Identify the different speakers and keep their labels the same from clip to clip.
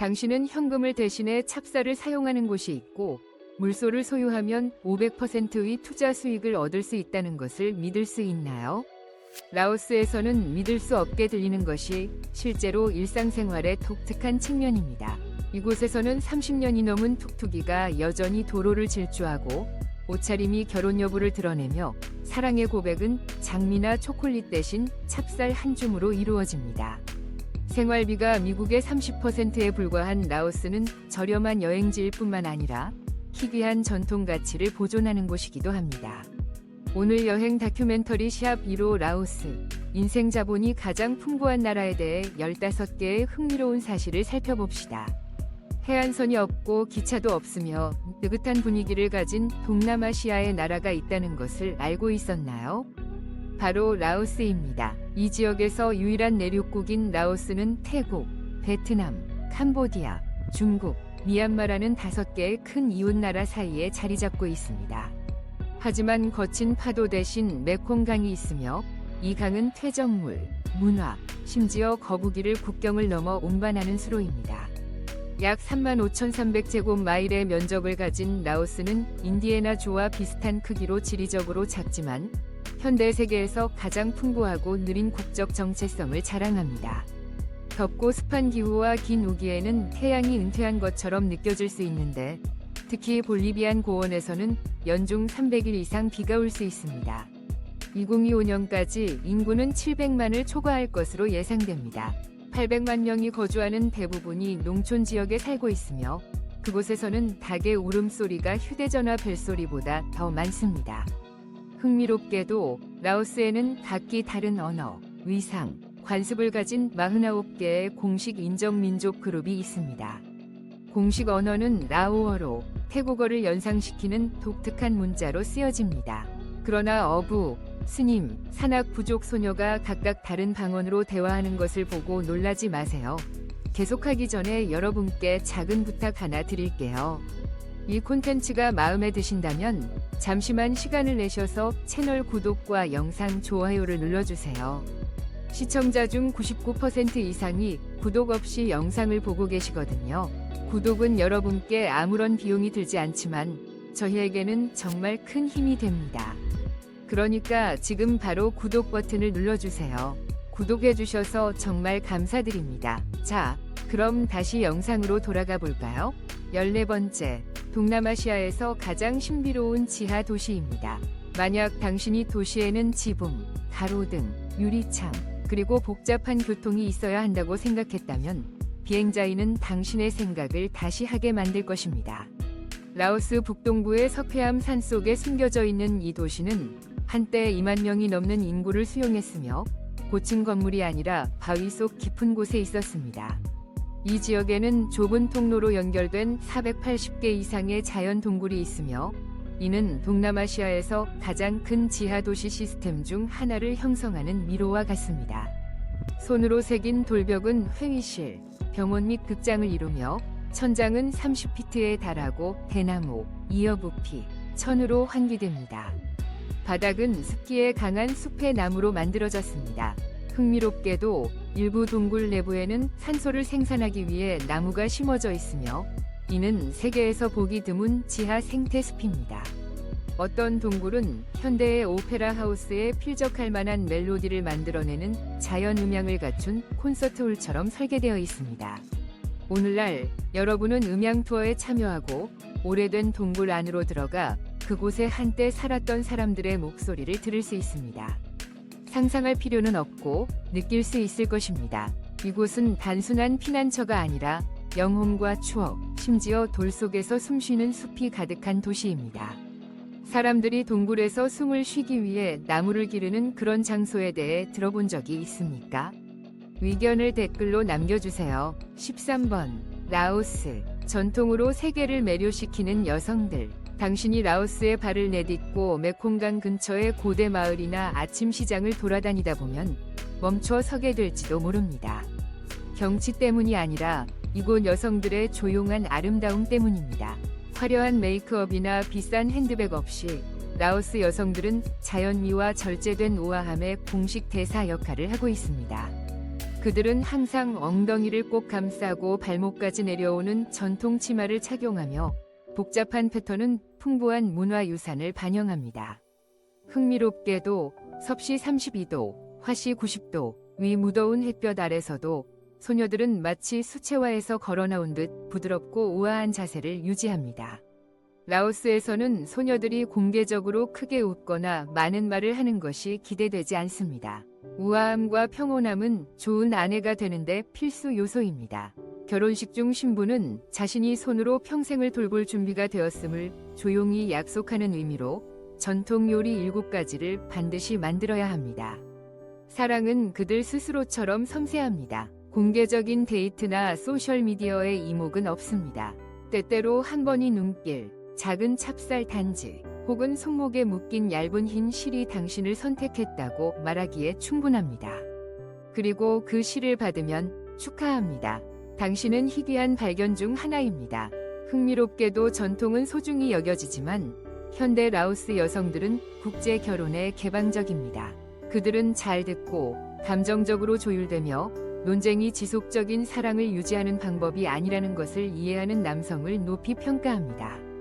Speaker 1: 당신은 현금을 대신해 찹쌀을 사용하는 곳이 있고 물소를 소유하면 500%의 투자 수익을 얻을 수 있다는 것을 믿을 수 있나요? 라오스에서는 믿을 수 없게 들리는 것이 실제로 일상생활의 독특한 측면입니다. 이곳에서는 30년이 넘은 툭툭이가 여전히 도로를 질주하고 옷차림이 결혼 여부를 드러내며 사랑의 고백은 장미나 초콜릿 대신 찹쌀 한 줌으로 이루어집니다. 생활비가 미국의 30%에 불과한 라오스는 저렴한 여행지일 뿐만 아니라 희귀한 전통 가치를 보존하는 곳이기도 합니다. 오늘 여행 다큐멘터리 샵 1호 라오스, 인생 자본이 가장 풍부한 나라에 대해 15개의 흥미로운 사실을 살펴봅시다. 해안선이 없고 기차도 없으며 느긋한 분위기를 가진 동남아시아의 나라가 있다는 것을 알고 있었나요? 바로 라오스입니다. 이 지역에서 유일한 내륙국인 라오스는 태국, 베트남, 캄보디아, 중국, 미얀마라는 5개의 큰 이웃나라 사이에 자리 잡고 있습니다. 하지만 거친 파도 대신 메콩강이 있으며 이 강은 퇴적물, 문화, 심지어 거북이를 국경을 넘어 운반하는 수로입니다. 약 35,300제곱마일의 면적을 가진 라오스는 인디애나주와 비슷한 크기로 지리적으로 작지만 현대 세계에서 가장 풍부하고 느린 국적 정체성을 자랑합니다. 덥고 습한 기후와 긴 우기에는 태양이 은퇴한 것처럼 느껴질 수 있는데 특히 볼리비안 고원에서는 연중 300일 이상 비가 올 수 있습니다. 2025년까지 인구는 700만을 초과할 것으로 예상됩니다. 800만 명이 거주하는 대부분이 농촌 지역에 살고 있으며 그곳에서는 닭의 울음소리가 휴대전화 벨소리보다 더 많습니다. 흥미롭게도 라오스에는 각기 다른 언어, 위상, 관습을 가진 49개의 공식 인정 민족 그룹이 있습니다. 공식 언어는 라오어로 태국어를 연상시키는 독특한 문자로 쓰여집니다. 그러나 어부, 스님, 산악 부족 소녀가 각각 다른 방언으로 대화하는 것을 보고 놀라지 마세요. 계속하기 전에 여러분께 작은 부탁 하나 드릴게요. 이 콘텐츠가 마음에 드신다면 잠시만 시간을 내셔서 채널 구독과 영상 좋아요를 눌러주세요. 시청자 중 99% 이상이 구독 없이 영상을 보고 계시거든요. 구독은 여러분께 아무런 비용이 들지 않지만 저희에게는 정말 큰 힘이 됩니다. 그러니까 지금 바로 구독 버튼을 눌러주세요. 구독해주셔서 정말 감사드립니다. 자, 그럼 다시 영상으로 돌아가 볼까요? 14번째, 동남아시아에서 가장 신비로운 지하 도시입니다. 만약 당신이 도시에는 지붕, 가로등, 유리창, 그리고 복잡한 교통이 있어야 한다고 생각했다면 비행자인은 당신의 생각을 다시 하게 만들 것입니다. 라오스 북동부의 서해암 산속에 숨겨져 있는 이 도시는 한때 2만 명이 넘는 인구를 수용했으며 고층 건물이 아니라 바위 속 깊은 곳에 있었습니다. 이 지역에는 좁은 통로로 연결된 480개 이상의 자연 동굴이 있으며 이는 동남아시아에서 가장 큰 지하 도시 시스템 중 하나를 형성하는 미로와 같습니다. 손으로 새긴 돌벽은 회의실, 병원 및 극장을 이루며 천장은 30피트에 달하고 대나무, 이어부피, 천으로 환기됩니다. 바닥은 습기에 강한 숲의 나무로 만들어졌습니다. 흥미롭게도 일부 동굴 내부에는 산소를 생산하기 위해 나무가 심어져 있으며 이는 세계에서 보기 드문 지하 생태숲입니다. 어떤 동굴은 현대의 오페라 하우스에 필적할 만한 멜로디를 만들어내는 자연 음향을 갖춘 콘서트홀처럼 설계되어 있습니다. 오늘날 여러분은 음향 투어에 참여하고 오래된 동굴 안으로 들어가 그곳에 한때 살았던 사람들의 목소리를 들을 수 있습니다. 상상할 필요는 없고 느낄 수 있을 것입니다. 이곳은 단순한 피난처가 아니라 영혼과 추억, 심지어 돌 속에서 숨쉬는 숲이 가득한 도시입니다. 사람들이 동굴에서 숨을 쉬기 위해 나무를 기르는 그런 장소에 대해 들어본 적이 있습니까? 의견을 댓글로 남겨주세요. 13번, 라오스. 전통으로 세계를 매료시키는 여성들. 당신이 라오스에 발을 내딛고 메콩강 근처의 고대 마을이나 아침 시장을 돌아다니다 보면 멈춰 서게 될지도 모릅니다. 경치 때문이 아니라 이곳 여성들의 조용한 아름다움 때문입니다. 화려한 메이크업이나 비싼 핸드백 없이 라오스 여성들은 자연미와 절제된 우아함의 공식 대사 역할을 하고 있습니다. 그들은 항상 엉덩이를 꼭 감싸고 발목까지 내려오는 전통 치마를 착용하며 복잡한 패턴은 풍부한 문화유산을 반영합니다. 흥미롭게도 섭씨 32도, 화씨 90도, 위 무더운 햇볕 아래서도 소녀들은 마치 수채화에서 걸어나온 듯 부드럽고 우아한 자세를 유지합니다. 라오스에서는 소녀들이 공개적으로 크게 웃거나 많은 말을 하는 것이 기대되지 않습니다. 우아함과 평온함은 좋은 아내가 되는데 필수 요소입니다. 결혼식 중 신부는 자신이 손으로 평생을 돌볼 준비가 되었음을 조용히 약속하는 의미로 전통 요리 7가지를 반드시 만들어야 합니다. 사랑은 그들 스스로처럼 섬세합니다. 공개적인 데이트나 소셜미디어에 이목은 없습니다. 때때로 한 번의 눈길, 작은 찹쌀 단지, 혹은 손목에 묶인 얇은 흰 실이 당신을 선택했다고 말하기에 충분합니다. 그리고 그 실을 받으면 축하합니다. 당신은 희귀한 발견 중 하나입니다. 흥미롭게도 전통은 소중히 여겨지지만 현대 라오스 여성들은 국제 결혼에 개방적입니다. 그들은 잘 듣고 감정적으로 조율되며 논쟁이 지속적인 사랑을 유지하는 방법이 아니라는 것을 이해하는 남성을 높이 평가합니다.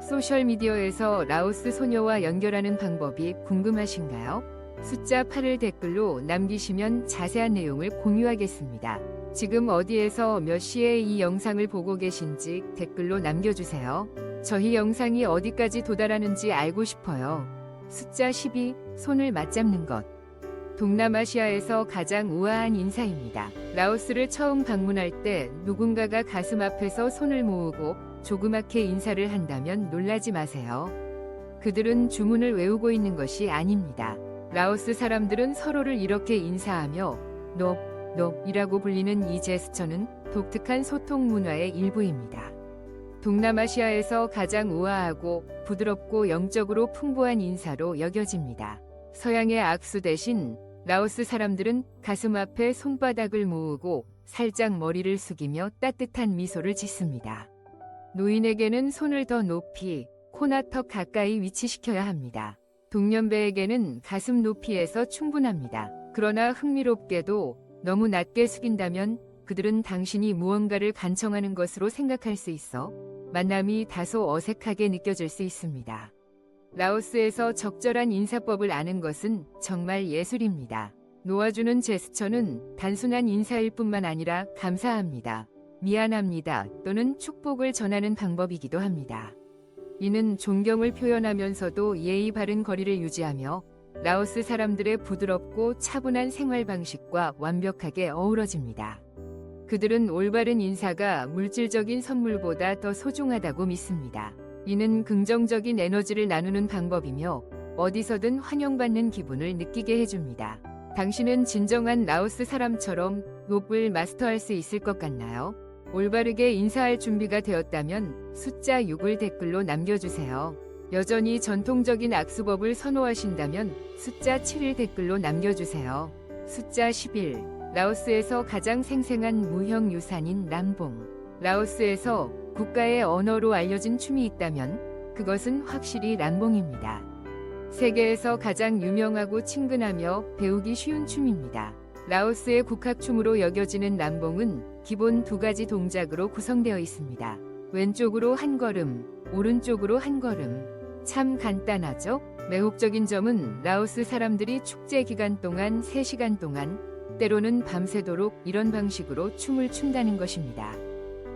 Speaker 1: 소셜미디어에서 라오스 소녀와 연결하는 방법이 궁금하신가요? 숫자 8을 댓글로 남기시면 자세한 내용을 공유하겠습니다. 지금 어디에서 몇 시에 이 영상을 보고 계신지 댓글로 남겨주세요. 저희 영상이 어디까지 도달하는지 알고 싶어요. 숫자 12, 손을 맞잡는 것. 동남아시아에서 가장 우아한 인사입니다. 라오스를 처음 방문할 때 누군가가 가슴 앞에서 손을 모으고 조그맣게 인사를 한다면 놀라지 마세요. 그들은 주문을 외우고 있는 것이 아닙니다. 라오스 사람들은 서로를 이렇게 인사하며 놉이라고 불리는 이 제스처는 독특한 소통 문화의 일부입니다. 동남아시아에서 가장 우아하고 부드럽고 영적으로 풍부한 인사로 여겨집니다. 서양의 악수 대신 라오스 사람들은 가슴 앞에 손바닥을 모으고 살짝 머리를 숙이며 따뜻한 미소를 짓습니다. 노인에게는 손을 더 높이, 코나 턱 가까이 위치시켜야 합니다. 동년배에게는 가슴 높이에서 충분합니다. 그러나 흥미롭게도 너무 낮게 숙인다면 그들은 당신이 무언가를 간청하는 것으로 생각할 수 있어 만남이 다소 어색하게 느껴질 수 있습니다. 라오스에서 적절한 인사법을 아는 것은 정말 예술입니다. 놓아주는 제스처는 단순한 인사일 뿐만 아니라 감사합니다, 미안합니다 또는 축복을 전하는 방법이기도 합니다. 이는 존경을 표현하면서도 예의 바른 거리를 유지하며 라오스 사람들의 부드럽고 차분한 생활 방식과 완벽하게 어우러집니다. 그들은 올바른 인사가 물질적인 선물보다 더 소중하다고 믿습니다. 이는 긍정적인 에너지를 나누는 방법이며 어디서든 환영받는 기분을 느끼게 해줍니다. 당신은 진정한 라오스 사람처럼 놉을 마스터할 수 있을 것 같나요? 올바르게 인사할 준비가 되었다면 숫자 6을 댓글로 남겨주세요. 여전히 전통적인 악수법을 선호하신다면 숫자 7을 댓글로 남겨주세요. 숫자 11. 라오스에서 가장 생생한 무형 유산인 람봉. 라오스에서 국가의 언어로 알려진 춤이 있다면 그것은 확실히 람봉입니다. 세계에서 가장 유명하고 친근하며 배우기 쉬운 춤입니다. 라오스의 국학춤으로 여겨지는 람봉은 기본 2가지 동작으로 구성되어 있습니다. 왼쪽으로 한 걸음, 오른쪽으로 한 걸음. 참 간단하죠? 매혹적인 점은 라오스 사람들이 축제 기간 동안 3시간 동안 때로는 밤새도록 이런 방식으로 춤을 춘다는 것입니다.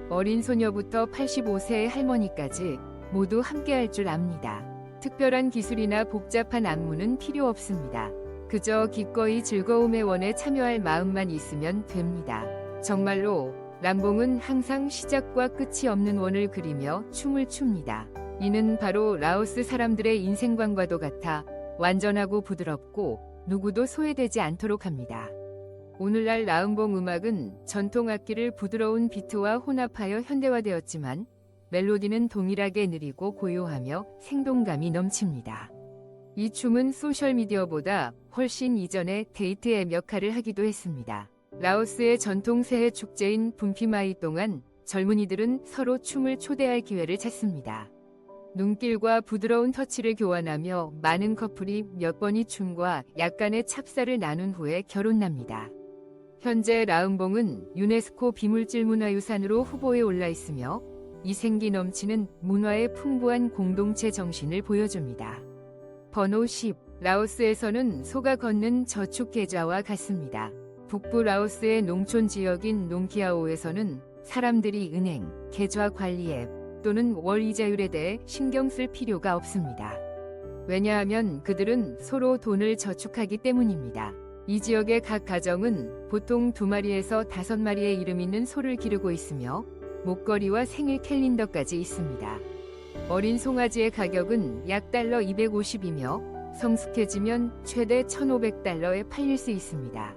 Speaker 1: 어린 소녀부터 85세의 할머니까지 모두 함께할 줄 압니다. 특별한 기술이나 복잡한 안무는 필요 없습니다. 그저 기꺼이 즐거움의 원에 참여할 마음만 있으면 됩니다. 정말로 람봉은 항상 시작과 끝이 없는 원을 그리며 춤을 춥니다. 이는 바로 라오스 사람들의 인생관과도 같아 완전하고 부드럽고 누구도 소외되지 않도록 합니다. 오늘날 라음봉 음악은 전통 악기를 부드러운 비트와 혼합하여 현대화되었지만 멜로디는 동일하게 느리고 고요하며 생동감이 넘칩니다. 이 춤은 소셜미디어보다 훨씬 이전에 데이트 앱 역할을 하기도 했습니다. 라오스의 전통 새해 축제인 분피마이 동안 젊은이들은 서로 춤을 초대할 기회를 찾습니다. 눈길과 부드러운 터치를 교환하며 많은 커플이 몇 번의 춤과 약간의 찹쌀을 나눈 후에 결혼합니다. 현재 라음봉은 유네스코 비물질 문화유산으로 후보에 올라 있으며 이 생기 넘치는 문화의 풍부한 공동체 정신을 보여줍니다. 번호 10. 라오스에서는 소가 걷는 저축 계좌와 같습니다. 북부 라오스의 농촌 지역인 농키아오에서는 사람들이 은행, 계좌 관리 앱 또는 월 이자율에 대해 신경 쓸 필요가 없습니다. 왜냐하면 그들은 소로 돈을 저축하기 때문입니다. 이 지역의 각 가정은 보통 2마리에서 5마리의 이름 있는 소를 기르고 있으며 목걸이와 생일 캘린더까지 있습니다. 어린 송아지의 가격은 약 달러 250이며 성숙해지면 최대 1,500달러에 팔릴 수 있습니다.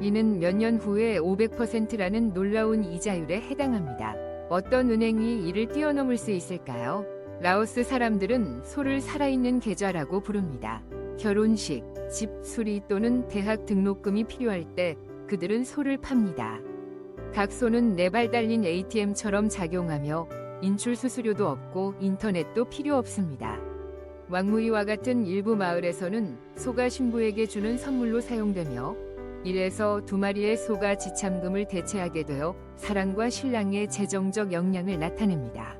Speaker 1: 이는 몇 년 후에 500%라는 놀라운 이자율에 해당합니다. 어떤 은행이 이를 뛰어넘을 수 있을까요? 라오스 사람들은 소를 살아있는 계좌라고 부릅니다. 결혼식, 집 수리 또는 대학 등록금이 필요할 때 그들은 소를 팝니다. 각 소는 4발 달린 ATM처럼 작용하며 인출 수수료도 없고 인터넷도 필요 없습니다. 왕무이와 같은 일부 마을에서는 소가 신부에게 주는 선물로 사용되며 1에서 2마리의 소가 지참금을 대체하게 되어 사랑과 신랑의 재정적 역량을 나타냅니다.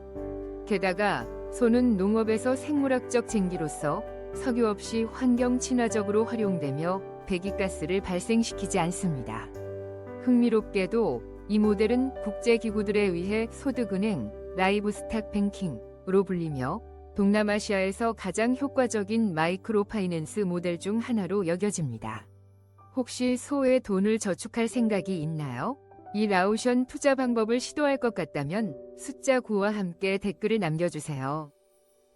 Speaker 1: 게다가 소는 농업에서 생물학적 쟁기로서 석유 없이 환경 친화적으로 활용되며 배기가스를 발생시키지 않습니다. 흥미롭게도 이 모델은 국제기구들에 의해 소득은행, 라이브스탁 뱅킹으로 불리며 동남아시아에서 가장 효과적인 마이크로 파이낸스 모델 중 하나로 여겨집니다. 혹시 소에 돈을 저축할 생각이 있나요? 이 라오션 투자 방법을 시도할 것 같다면 숫자 9와 함께 댓글을 남겨주세요.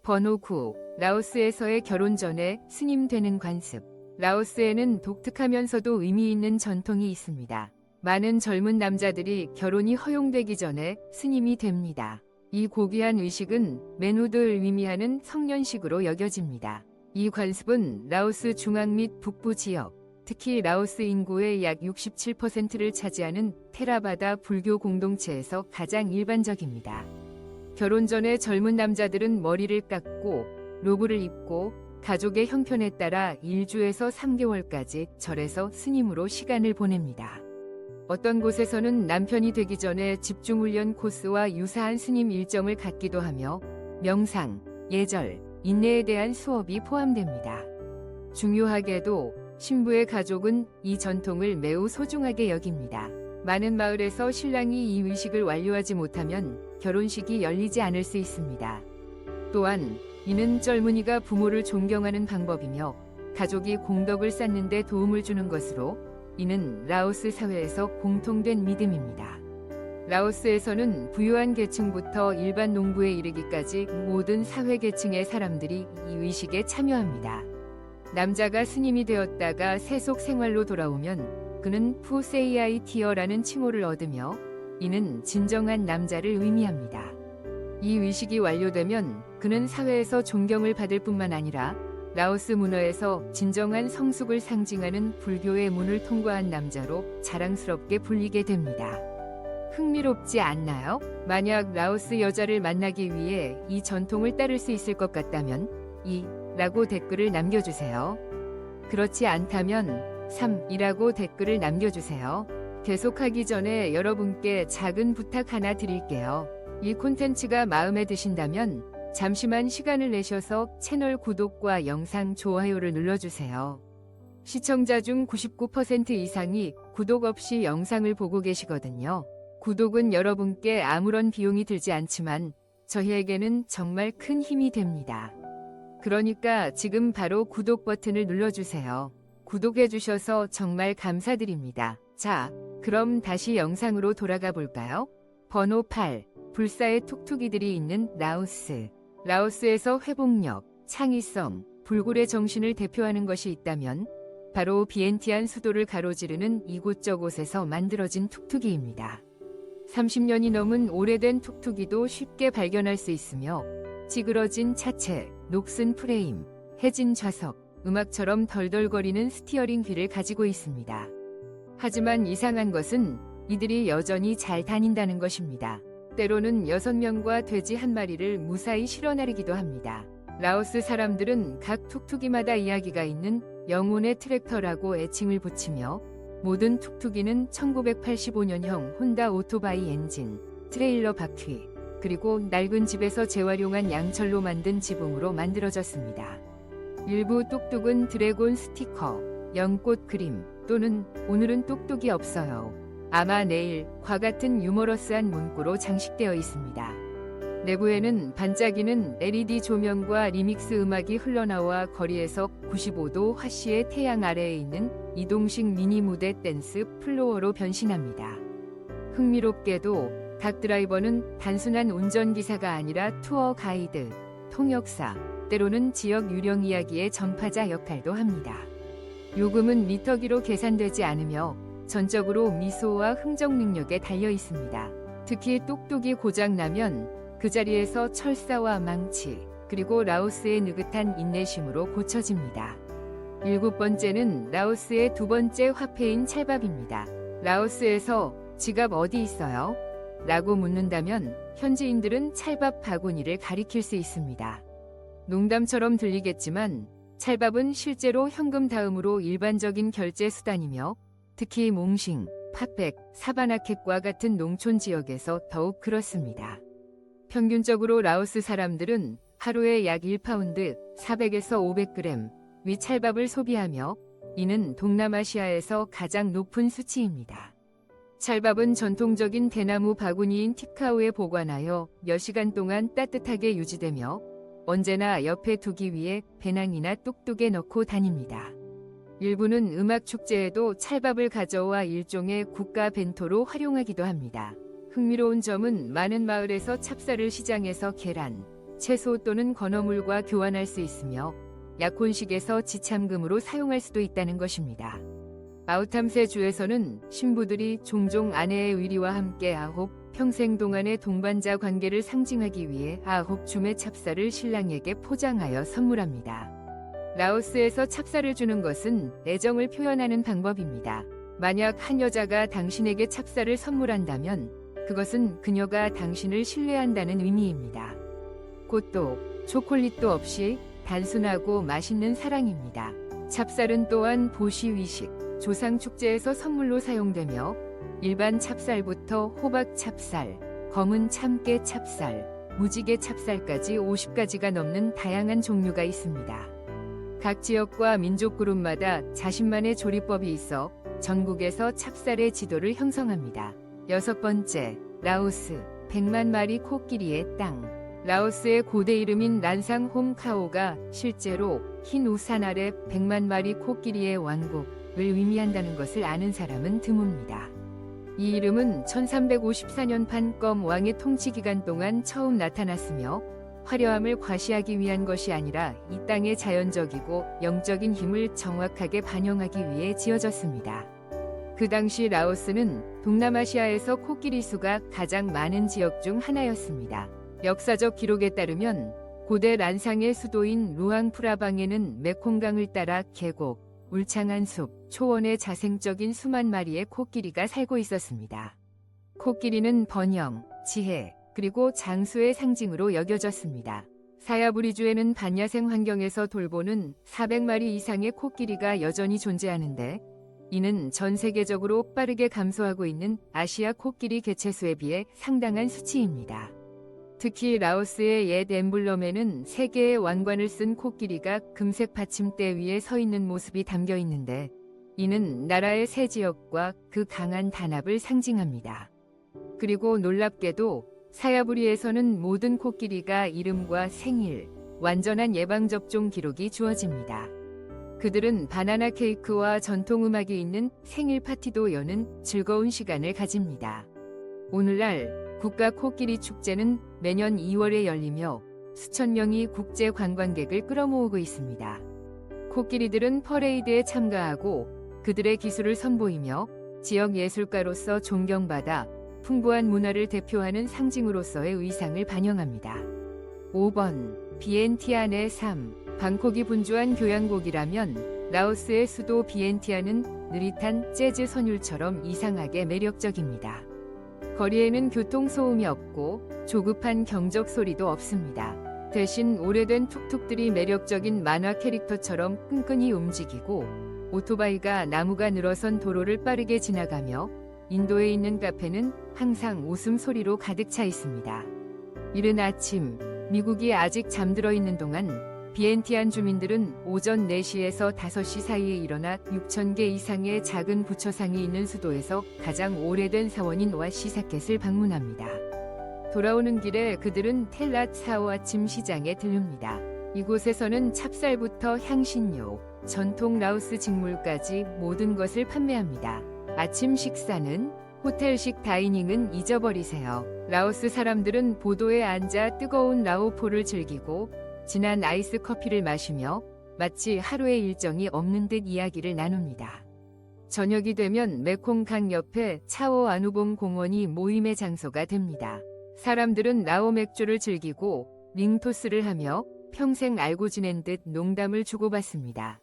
Speaker 1: 번호 9. 라오스에서의 결혼 전에 스님 되는 관습. 라오스에는 독특하면서도 의미 있는 전통이 있습니다. 많은 젊은 남자들이 결혼이 허용되기 전에 스님이 됩니다. 이 고귀한 의식은 맨후드를 의미하는 성년식으로 여겨집니다. 이 관습은 라오스 중앙 및 북부 지역, 특히 라오스 인구의 약 67%를 차지하는 테라바다 불교 공동체에서 가장 일반적입니다. 결혼 전에 젊은 남자들은 머리를 깎고 로브를 입고 가족의 형편에 따라 1주에서 3개월까지 절에서 스님으로 시간을 보냅니다. 어떤 곳에서는 남편이 되기 전에 집중훈련 코스와 유사한 스님 일정을 갖기도 하며 명상, 예절, 인내에 대한 수업이 포함됩니다. 중요하게도 신부의 가족은 이 전통을 매우 소중하게 여깁니다. 많은 마을에서 신랑이 이 의식을 완료하지 못하면 결혼식이 열리지 않을 수 있습니다. 또한 이는 젊은이가 부모를 존경하는 방법이며 가족이 공덕을 쌓는 데 도움을 주는 것으로 이는 라오스 사회에서 공통된 믿음입니다. 라오스에서는 부유한 계층부터 일반 농부에 이르기까지 모든 사회 계층의 사람들이 이 의식에 참여합니다. 남자가 스님이 되었다가 세속 생활로 돌아오면 그는 푸세이아이 티어라는 칭호를 얻으며 이는 진정한 남자를 의미합니다. 이 의식이 완료되면 그는 사회에서 존경을 받을 뿐만 아니라 라오스 문화에서 진정한 성숙을 상징하는 불교의 문을 통과한 남자로 자랑스럽게 불리게 됩니다. 흥미롭지 않나요? 만약 라오스 여자를 만나기 위해 이 전통을 따를 수 있을 것 같다면 라고 댓글을 남겨주세요. 그렇지 않다면 3이라고 댓글을 남겨주세요. 계속하기 전에 여러분께 작은 부탁 하나 드릴게요. 이 콘텐츠가 마음에 드신다면 잠시만 시간을 내셔서 채널 구독과 영상 좋아요를 눌러주세요. 시청자 중 99% 이상이 구독 없이 영상을 보고 계시거든요. 구독은 여러분께 아무런 비용이 들지 않지만 저희에게는 정말 큰 힘이 됩니다. 그러니까 지금 바로 구독 버튼을 눌러주세요. 구독해주셔서 정말 감사드립니다. 자, 그럼 다시 영상으로 돌아가 볼까요? 번호 8. 불사의 툭툭이들이 있는 라오스. 라오스에서 회복력, 창의성, 불굴의 정신을 대표하는 것이 있다면 바로 비엔티안 수도를 가로지르는 이곳저곳에서 만들어진 툭툭이입니다. 30년이 넘은 오래된 툭툭이도 쉽게 발견할 수 있으며 찌그러진 차체, 녹슨 프레임, 해진 좌석, 음악처럼 덜덜거리는 스티어링 휠을 가지고 있습니다. 하지만 이상한 것은 이들이 여전히 잘 다닌다는 것입니다. 때로는 6명과 돼지 1마리를 무사히 실어 나르기도 합니다. 라오스 사람들은 각 툭툭이마다 이야기가 있는 영혼의 트랙터라고 애칭을 붙이며 모든 툭툭이는 1985년형 혼다 오토바이 엔진, 트레일러 바퀴, 그리고 낡은 집에서 재활용한 양철로 만든 지붕으로 만들어졌습니다. 일부 뚝뚝은 드래곤 스티커, 연꽃 그림 또는 오늘은 뚝뚝이 없어요. 아마 내일과 같은 유머러스한 문구로 장식되어 있습니다. 내부에는 반짝이는 LED 조명과 리믹스 음악이 흘러나와 거리에서 95도 화씨의 태양 아래에 있는 이동식 미니 무대 댄스 플로어로 변신합니다. 흥미롭게도 닭 드라이버는 단순한 운전기사가 아니라 투어 가이드, 통역사, 때로는 지역 유령 이야기의 전파자 역할도 합니다. 요금은 미터기로 계산되지 않으며 전적으로 미소와 흥정 능력에 달려 있습니다. 특히 뚝뚝이 고장나면 그 자리에서 철사와 망치, 그리고 라오스의 느긋한 인내심으로 고쳐집니다. 7번째는 라오스의 두 번째 화폐인 찰밥입니다. 라오스에서 지갑 어디 있어요? 라고 묻는다면 현지인들은 찰밥 바구니를 가리킬 수 있습니다. 농담처럼 들리겠지만 찰밥은 실제로 현금 다음으로 일반적인 결제 수단이며 특히 몽싱, 팥백, 사바나켓과 같은 농촌 지역에서 더욱 그렇습니다. 평균적으로 라오스 사람들은 하루에 약 1파운드, 400에서 500g 위 찰밥을 소비하며 이는 동남아시아에서 가장 높은 수치입니다. 찰밥은 전통적인 대나무 바구니인 팁카우에 보관하여 몇 시간 동안 따뜻하게 유지되며 언제나 옆에 두기 위해 배낭이나 뚝뚝에 넣고 다닙니다. 일부는 음악 축제에도 찰밥을 가져와 일종의 국가 벤토로 활용하기도 합니다. 흥미로운 점은 많은 마을에서 찹쌀을 시장에서 계란, 채소 또는 건어물과 교환할 수 있으며 약혼식에서 지참금으로 사용할 수도 있다는 것입니다. 아우탐세 주에서는 신부들이 종종 아내의 의리와 함께 9 평생 동안의 동반자 관계를 상징하기 위해 9 줌의 찹쌀을 신랑에게 포장하여 선물합니다. 라오스에서 찹쌀을 주는 것은 애정을 표현하는 방법입니다. 만약 한 여자가 당신에게 찹쌀을 선물한다면 그것은 그녀가 당신을 신뢰한다는 의미입니다. 꽃도 초콜릿도 없이 단순하고 맛있는 사랑입니다. 찹쌀은 또한 보시위식, 조상 축제에서 선물로 사용되며 일반 찹쌀부터 호박 찹쌀, 검은 참깨 찹쌀, 무지개 찹쌀까지 50가지가 넘는 다양한 종류가 있습니다. 각 지역과 민족 그룹마다 자신만의 조리법이 있어 전국에서 찹쌀의 지도를 형성합니다. 6번째, 라오스, 100만 마리 코끼리의 땅. 라오스의 고대 이름인 란상 홈카오가 실제로 흰 우산 아래 100만 마리 코끼리의 왕국을 의미한다는 것을 아는 사람은 드뭅니다. 이 이름은 1354년 판검 왕의 통치 기간 동안 처음 나타났으며 화려함을 과시하기 위한 것이 아니라 이 땅의 자연적이고 영적인 힘을 정확하게 반영하기 위해 지어졌습니다. 그 당시 라오스는 동남아시아에서 코끼리 수가 가장 많은 지역 중 하나였습니다. 역사적 기록에 따르면 고대 란상의 수도인 루앙프라방에는 메콩강을 따라 계곡, 울창한 숲, 초원에 자생적인 수만 마리의 코끼리가 살고 있었습니다. 코끼리는 번영, 지혜, 그리고 장수의 상징으로 여겨졌습니다. 사야부리주에는 반야생 환경에서 돌보는 400마리 이상의 코끼리가 여전히 존재하는데 이는 전 세계적으로 빠르게 감소하고 있는 아시아 코끼리 개체수에 비해 상당한 수치입니다. 특히 라오스의 옛 엠블럼에는 3개의 왕관을 쓴 코끼리가 금색 받침대 위에 서 있는 모습이 담겨 있는데 이는 나라의 새 지역과 그 강한 단합을 상징합니다. 그리고 놀랍게도 사야부리에서는 모든 코끼리가 이름과 생일, 완전한 예방접종 기록이 주어집니다. 그들은 바나나 케이크와 전통음악이 있는 생일 파티도 여는 즐거운 시간을 가집니다. 오늘날 국가 코끼리 축제는 매년 2월에 열리며 수천 명이 국제 관광객을 끌어모으고 있습니다. 코끼리들은 퍼레이드에 참가하고 그들의 기술을 선보이며 지역 예술가로서 존경받아 풍부한 문화를 대표하는 상징으로서의 의상을 반영합니다. 5번 비엔티안의 삶. 방콕이 분주한 교향곡이라면 라오스의 수도 비엔티안은 느릿한 재즈 선율처럼 이상하게 매력적입니다. 거리에는 교통소음이 없고 조급한 경적 소리도 없습니다. 대신 오래된 툭툭들이 매력적인 만화 캐릭터처럼 끈끈이 움직이고 오토바이가 나무가 늘어선 도로를 빠르게 지나가며 인도에 있는 카페는 항상 웃음소리로 가득 차 있습니다. 이른 아침, 미국이 아직 잠들어 있는 동안 비엔티안 주민들은 오전 4시에서 5시 사이에 일어나 6,000개 이상의 작은 부처상이 있는 수도에서 가장 오래된 사원인 와시사켓을 방문합니다. 돌아오는 길에 그들은 텔랏 사오 아침 시장에 들릅니다. 이곳에서는 찹쌀부터 향신료, 전통 라오스 직물까지 모든 것을 판매합니다. 아침 식사는 호텔식 다이닝은 잊어버리세요. 라오스 사람들은 보도에 앉아 뜨거운 라오포를 즐기고 진한 아이스 커피를 마시며 마치 하루의 일정이 없는 듯 이야기를 나눕니다. 저녁이 되면 메콩강 옆에 차오 아누봉 공원이 모임의 장소가 됩니다. 사람들은 라오 맥주를 즐기고 링토스를 하며 평생 알고 지낸 듯 농담을 주고받습니다.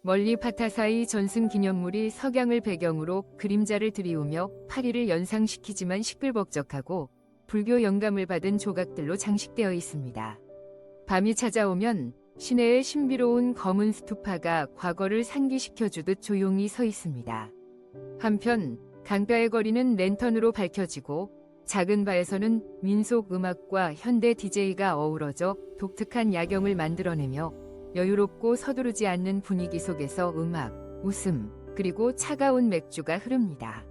Speaker 1: 멀리 파타사이 전승 기념물이 석양을 배경으로 그림자를 드리우며 파리를 연상시키지만 시끌벅적하고 불교 영감을 받은 조각들로 장식되어 있습니다. 밤이 찾아오면 시내의 신비로운 검은 스투파가 과거를 상기시켜주듯 조용히 서 있습니다. 한편 강가의 거리는 랜턴으로 밝혀지고 작은 바에서는 민속 음악과 현대 DJ가 어우러져 독특한 야경을 만들어내며 여유롭고 서두르지 않는 분위기 속에서 음악, 웃음, 그리고 차가운 맥주가 흐릅니다.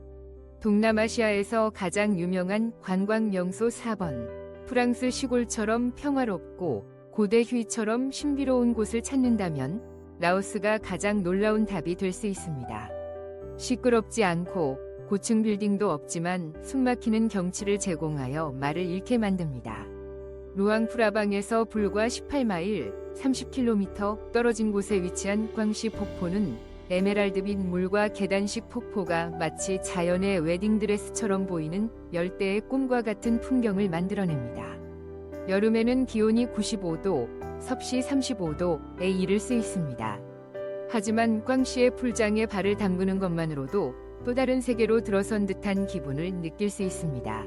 Speaker 1: 동남아시아에서 가장 유명한 관광 명소 4번, 프랑스 시골처럼 평화롭고 고대 휴이처럼 신비로운 곳을 찾는다면 라오스가 가장 놀라운 답이 될 수 있습니다. 시끄럽지 않고 고층 빌딩도 없지만 숨막히는 경치를 제공하여 말을 잃게 만듭니다. 루앙프라방에서 불과 18마일 30km 떨어진 곳에 위치한 꽝시 폭포는 에메랄드빛 물과 계단식 폭포가 마치 자연의 웨딩드레스처럼 보이는 열대의 꿈과 같은 풍경을 만들어냅니다. 여름에는 기온이 95도, 섭씨 35도에 이를 수 있습니다. 하지만 꽝시의 풀장에 발을 담그는 것만으로도 또 다른 세계로 들어선 듯한 기분을 느낄 수 있습니다.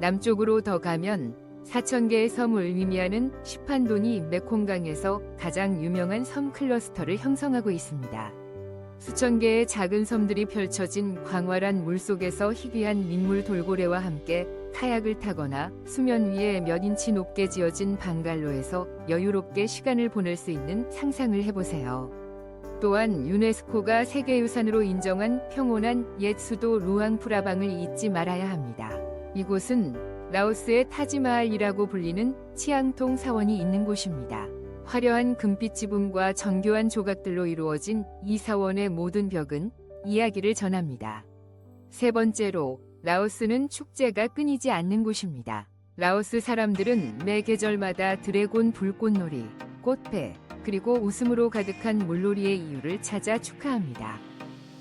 Speaker 1: 남쪽으로 더 가면 4,000개의 섬을 의미하는 시판돈이 메콩강에서 가장 유명한 섬 클러스터를 형성하고 있습니다. 수천 개의 작은 섬들이 펼쳐진 광활한 물속에서 희귀한 민물 돌고래와 함께 카약을 타거나 수면 위에 몇 인치 높게 지어진 방갈로에서 여유롭게 시간을 보낼 수 있는 상상을 해보세요. 또한 유네스코가 세계유산으로 인정한 평온한 옛 수도 루앙프라방을 잊지 말아야 합니다. 이곳은 라오스의 타지마할이라고 불리는 치앙통 사원이 있는 곳입니다. 화려한 금빛 지붕과 정교한 조각들로 이루어진 이 사원의 모든 벽은 이야기를 전합니다. 세 번째로, 라오스는 축제가 끊이지 않는 곳입니다. 라오스 사람들은 매 계절마다 드래곤 불꽃놀이, 꽃배, 그리고 웃음으로 가득한 물놀이의 이유를 찾아 축하합니다.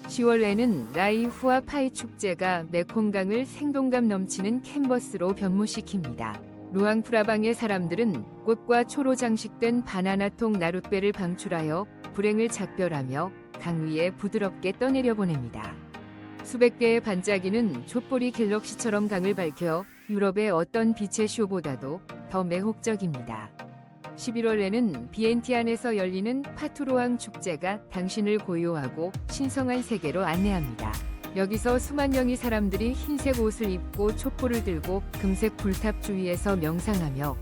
Speaker 1: 10월에는 라이 후아 파이 축제가 메콩강을 생동감 넘치는 캔버스로 변모시킵니다. 루앙프라방의 사람들은 꽃과 초로 장식된 바나나통 나룻배를 방출하여 불행을 작별하며 강 위에 부드럽게 떠내려 보냅니다. 수백 개의 반짝이는 촛불이 갤럭시처럼 강을 밝혀 유럽의 어떤 빛의 쇼보다도 더 매혹적입니다. 11월에는 비엔티안에서 열리는 파투로앙 축제가 당신을 고요하고 신성한 세계로 안내합니다. 여기서 수만 명의 사람들이 흰색 옷을 입고 촛불을 들고 금색 불탑 주위에서 명상하며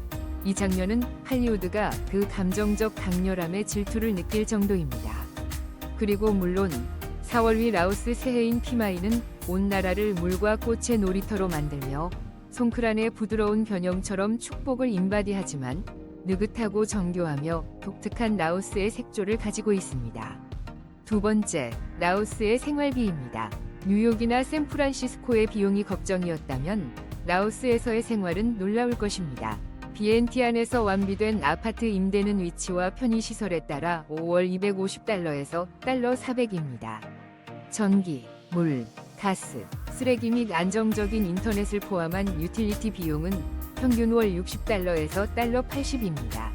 Speaker 1: 이 장면은 할리우드가 그 감정적 강렬함에 질투를 느낄 정도입니다. 그리고 물론 4월 위 라오스 새해인 피마이는 온 나라를 물과 꽃의 놀이터로 만들며 송크란의 부드러운 변형처럼 축복을 인바디하지만 느긋하고 정교하며 독특한 라오스의 색조를 가지고 있습니다. 두 번째, 라오스의 생활비입니다. 뉴욕이나 샌프란시스코의 비용이 걱정이었다면 라오스에서의 생활은 놀라울 것입니다. 비엔티안에서 완비된 아파트 임대는 위치와 편의시설에 따라 5월 250달러에서 달러 400입니다. 전기, 물, 가스, 쓰레기 및 안정적인 인터넷을 포함한 유틸리티 비용은 평균 월 60달러에서 달러 80입니다.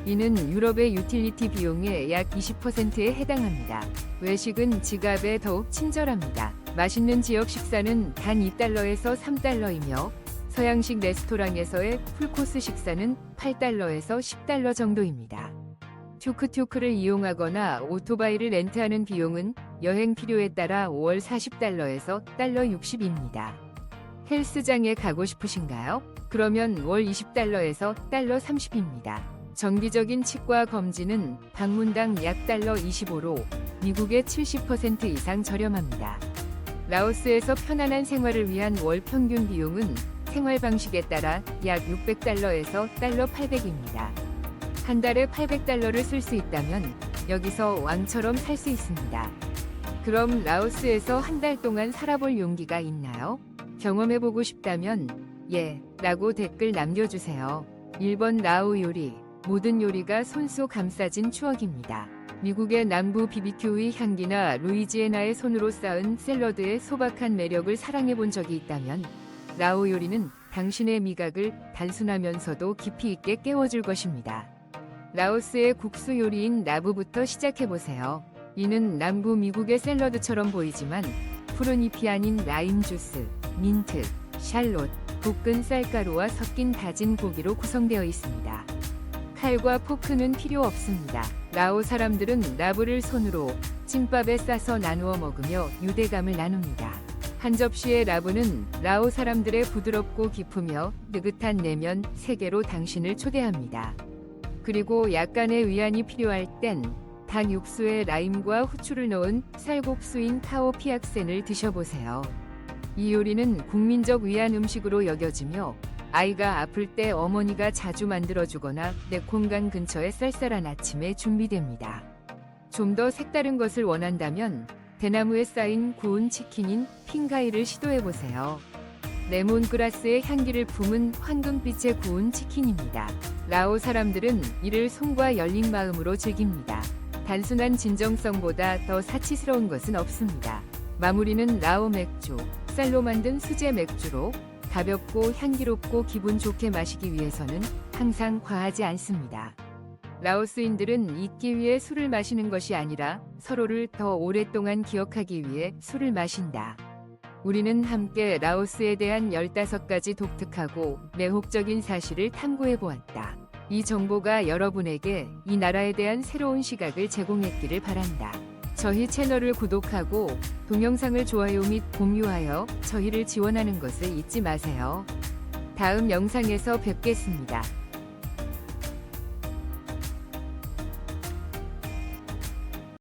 Speaker 1: 이는 유럽의 유틸리티 비용의 약 20%에 해당합니다. 외식은 지갑에 더욱 친절합니다. 맛있는 지역 식사는 단 2달러에서 3달러이며 서양식 레스토랑에서의 풀코스 식사는 8달러에서 10달러 정도입니다. 투크투크를 이용하거나 오토바이를 렌트하는 비용은 여행 필요에 따라 5월 40달러에서 달러 60입니다. 헬스장에 가고 싶으신가요? 그러면 월 20달러에서 달러 30입니다. 정기적인 치과 검진은 방문당 약 달러 25로 미국의 70% 이상 저렴합니다. 라오스에서 편안한 생활을 위한 월 평균 비용은 생활 방식에 따라 약 600달러에서 달러 800입니다. 한 달에 800달러를 쓸 수 있다면 여기서 왕처럼 살 수 있습니다. 그럼 라오스에서 한 달 동안 살아볼 용기가 있나요? 경험해보고 싶다면 예 라고 댓글 남겨주세요. 1번 라오 요리. 모든 요리가 손수 감싸진 추억입니다. 미국의 남부 BBQ의 향기나 루이지애나의 손으로 쌓은 샐러드의 소박한 매력을 사랑해본 적이 있다면 라오 요리는 당신의 미각을 단순하면서도 깊이 있게 깨워줄 것입니다. 라오스의 국수 요리인 나부부터 시작해보세요. 이는 남부 미국의 샐러드처럼 보이지만 푸른 잎이 아닌 라임 주스, 민트, 샬롯, 볶은 쌀가루와 섞인 다진 고기로 구성되어 있습니다. 칼과 포크는 필요 없습니다. 라오 사람들은 나부를 손으로 찜밥에 싸서 나누어 먹으며 유대감을 나눕니다. 한 접시의 라부는 라오 사람들의 부드럽고 깊으며 느긋한 내면 세계로 당신을 초대합니다. 그리고 약간의 위안이 필요할 땐 닭 육수에 라임과 후추를 넣은 쌀국수인 카오 피악센을 드셔보세요. 이 요리는 국민적 위안 음식으로 여겨지며 아이가 아플 때 어머니가 자주 만들어주거나 내 공간 근처의 쌀쌀한 아침에 준비됩니다. 좀 더 색다른 것을 원한다면 대나무에 쌓인 구운 치킨인 핑가이를 시도해보세요. 레몬그라스의 향기를 품은 황금빛의 구운 치킨입니다. 라오 사람들은 이를 손과 열린 마음으로 즐깁니다. 단순한 진정성보다 더 사치스러운 것은 없습니다. 마무리는 라오 맥주, 쌀로 만든 수제 맥주로 가볍고 향기롭고 기분 좋게 마시기 위해서는 항상 과하지 않습니다. 라오스인들은 잊기 위해 술을 마시는 것이 아니라 서로를 더 오랫동안 기억하기 위해 술을 마신다. 우리는 함께 라오스에 대한 15가지 독특하고 매혹적인 사실을 탐구해 보았다. 이 정보가 여러분에게 이 나라에 대한 새로운 시각을 제공했기를 바란다. 저희 채널을 구독하고 동영상을 좋아요 및 공유하여 저희를 지원하는 것을 잊지 마세요. 다음 영상에서 뵙겠습니다.